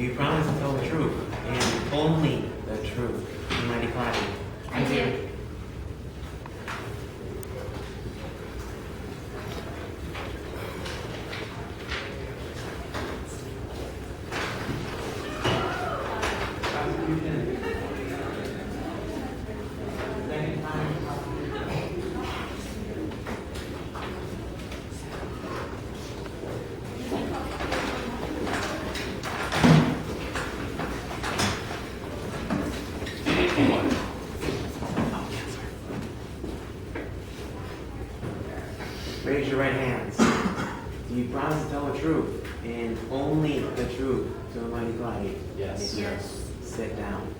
Do you promise to tell the truth and only the truth? Mighty Cloudy. I do. Raise your right hands. Do you promise to tell the truth and only the truth to the Mighty Cloudy? Yes. Yes. Sit down.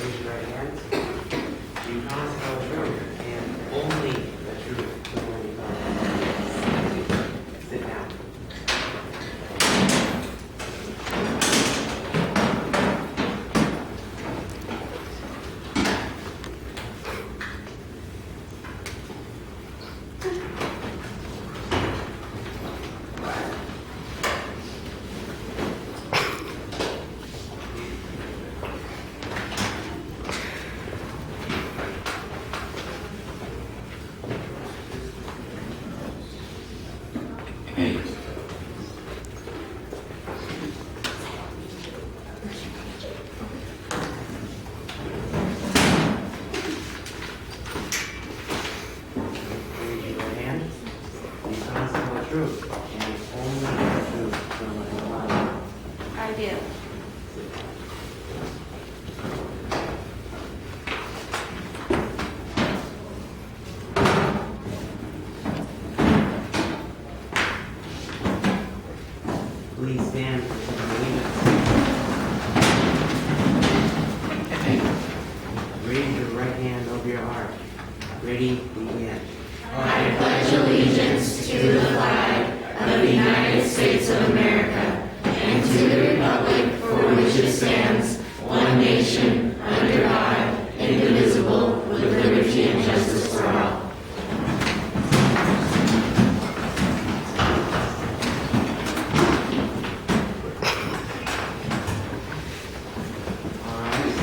Raise your right hands. Do you promise to tell the truth and only the truth to the Mighty Cloudy? Sit down. Raise your right hand. Do you promise to tell the truth and only the truth to the Mighty Cloudy? I do. Please stand for the allegiance. Raise your right hand over your heart. Ready, begin. I pledge allegiance to the flag of the United States of America and to the republic for which it stands, one nation, under God, indivisible, with liberty and justice for all. Alright.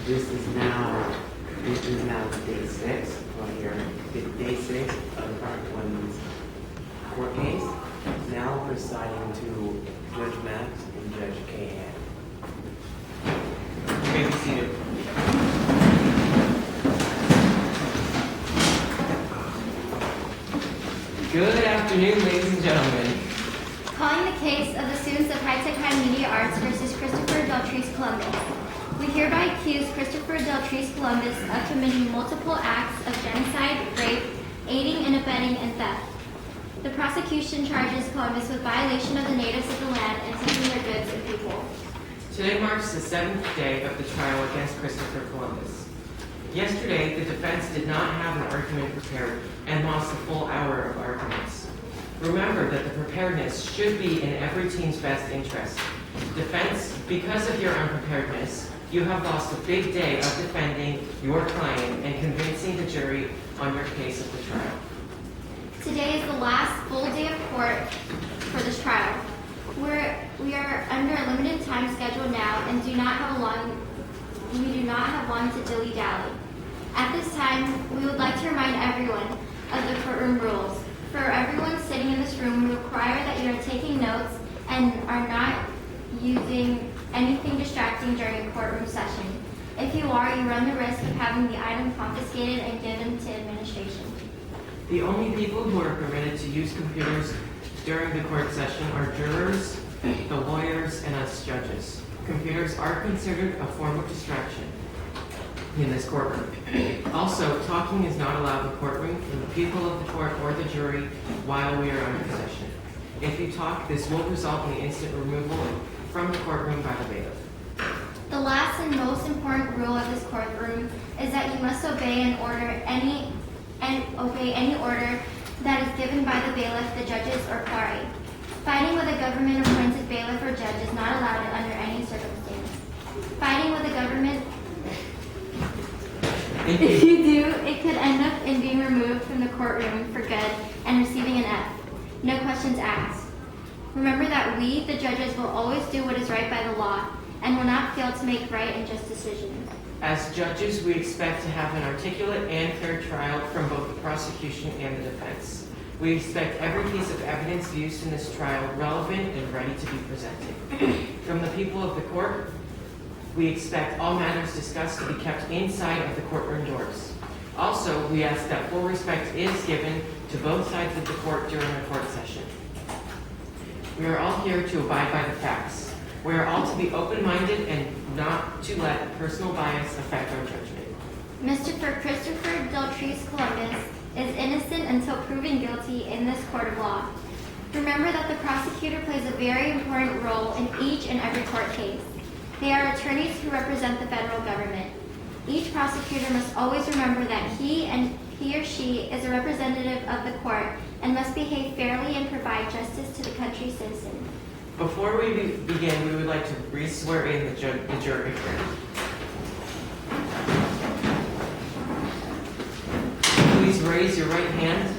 This is now day 6 on your day 6 of Part 1's court case. Now presiding to Judge Max and Judge Kahan. You may be seated. Good afternoon, ladies and gentlemen. Calling the case of the students of High Tech High Media Arts versus Christopher Deltrice Columbus. We hereby accuse Christopher Deltrice Columbus of committing multiple acts of genocide, rape, aiding and abetting, and theft. The prosecution charges Columbus with violation of the natives of the land and taking their goods and people. Today marks the 7th day of the trial against Christopher Columbus. Yesterday, the defense did not have an argument prepared and lost a full hour of arguments. Remember that the preparedness should be in every team's best interest. Defense, because of your unpreparedness, you have lost a big day of defending your client and convincing the jury on your case of the trial. Today is the last full day of court for this trial. We are under a limited time schedule now and we do not have long to dilly-dally. At this time, we would like to remind everyone of the courtroom rules. For everyone sitting in this room, we require that you are taking notes and are not using anything distracting during a courtroom session. If you are, you run the risk of having the item confiscated and given to administration. The only people who are permitted to use computers during the court session are jurors, the lawyers, and us judges. Computers are considered a form of distraction in this courtroom. Also, talking is not allowed in the courtroom from the people of the court or the jury while we are under session. If you talk, this will result in the instant removal from the courtroom by the bailiff. The last and most important rule of this courtroom is that you must obey any order that is given by the bailiff, the judges, or quarry. Fighting with a government-appointed bailiff or judge is not allowed under any circumstance. Fighting with a government, if you do, it could end up in being removed from the courtroom for good and receiving an F. No questions asked. Remember that we, the judges, will always do what is right by the law and will not fail to make right and just decisions. As judges, we expect to have an articulate and fair trial from both the prosecution and the defense. We expect every piece of evidence used in this trial relevant and ready to be presented. From the people of the court, we expect all matters discussed to be kept inside of the courtroom doors. Also, we ask that full respect is given to both sides of the court during a court session. We are all here to abide by the facts. We are all to be open-minded and not to let personal bias affect our judgment. Mr. Christopher Deltrice Columbus is innocent until proven guilty in this court of law. Remember that the prosecutor plays a very important role in each and every court case. They are attorneys who represent the federal government. Each prosecutor must always remember that he or she is a representative of the court and must behave fairly and provide justice to the country's citizens. Before we begin, we would like to re-swear in the jury. Please raise your right hand.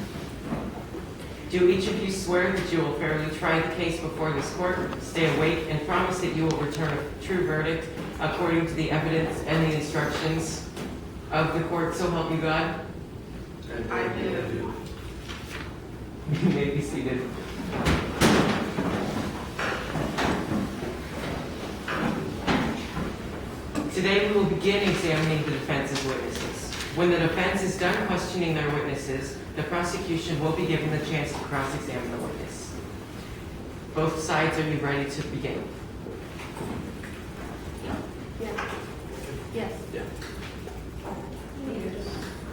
Do each of you swear that you will fairly try the case before this court, stay awake, and promise that you will return a true verdict according to the evidence and the instructions of the court, so help you God? I do. You may be seated. Today we will begin examining the defense's witnesses. When the defense is done questioning their witnesses, the prosecution will be given the chance to cross-examine the witness. Both sides, are you ready to begin? Yes.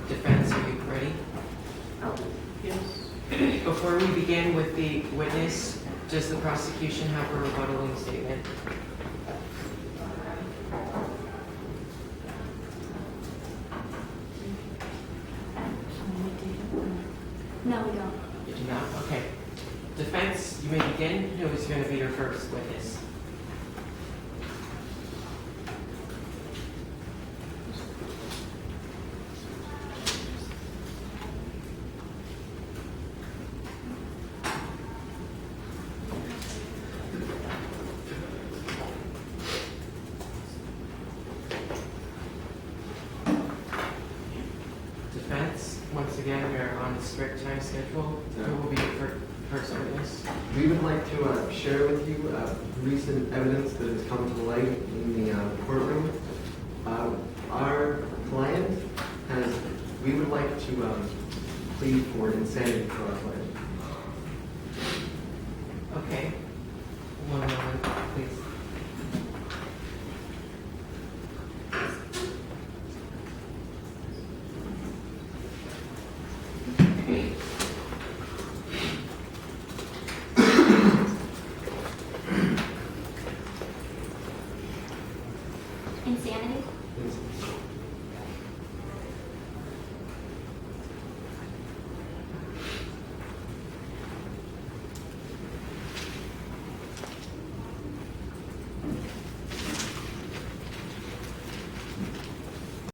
Defense, are you ready? Yes. Before we begin with the witness, does the prosecution have a rebuttaling statement? No, we don't. You do not? Okay. Defense, you may begin. Who is going to be your first witness? Defense, once again, we are on a strict time schedule. Who will be your first witness? We would like to share with you recent evidence that has come to light in the courtroom. Our client we would like to plead for insanity for our client.